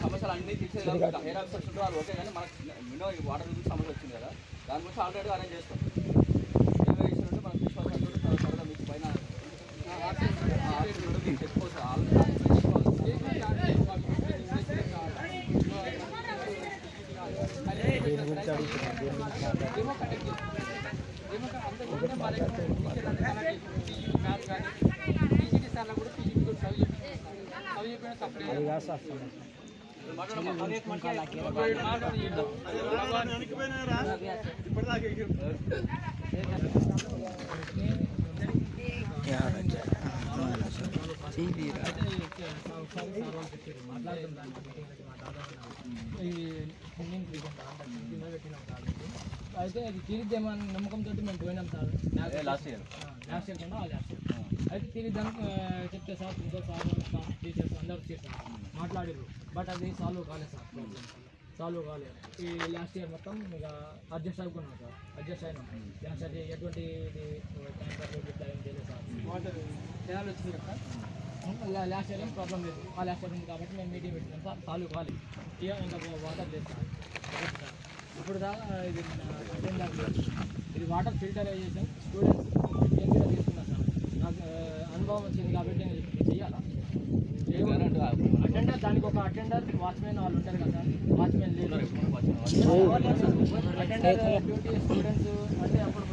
సమస్యలు అన్ని తీర్చేది hair officers ఉంటారు వాళ్ళు ఓకే, కానీ మనకు మినో వాటర్ సమస్య వచ్చింది కదా, దాని గురించి ఆల్రెడీ అరేంజ్ చేస్తాం. ఏమేమి చేసినట్టు మనకు విశ్వాసం త్వరగా మీకు పైన చెప్పుకోవచ్చు. అయితే అది తీరిద్దామని నమ్మకంతో మేము పోయినాం సార్. లాస్ట్ ఇయర్ కన్నా అయితే తీరిద్దాం చెప్తే సార్ ప్రిన్సిపల్ సార్ టీచర్స్ అందరూ చేశారు, మాట్లాడారు. బట్ అది సాల్వ్ కాలేదు సార్, సాల్వ్ కాలేదు. ఈ లాస్ట్ ఇయర్ మొత్తం ఇక అడ్జస్ట్ అవుకున్నాం సార్, అడ్జస్ట్ అయినాం. సార్ ఎటువంటి టైం చేయలేదు సార్, చేయాలి వచ్చింది కదా సార్. లాస్ట్ ఇయర్ ఏం ప్రాబ్లం లేదు, ఆ లాస్ట్ ఇయర్ ఉంది కాబట్టి మేము మీటింగ్ పెట్టినాం సార్, సాల్వ్ కాలేదు. ఇక ఇంకా వాటర్ లేదు సార్. ఇప్పుడు దాకా ఇది ఇది వాటర్ ఫిల్టరైజేషన్ స్టూడెంట్స్ నేను కూడా తీసుకున్నాను సార్. నాకు అనుభవం వచ్చింది కాబట్టి నేను చెయ్యాలా అటెండర్, దానికి ఒక అటెండర్ వాచ్మెన్ వాళ్ళు ఉంటారు కదా సార్. వాచ్మెన్ లేదు, అటెండర్ డ్యూటీ స్టూడెంట్స్ అంటే అప్పుడు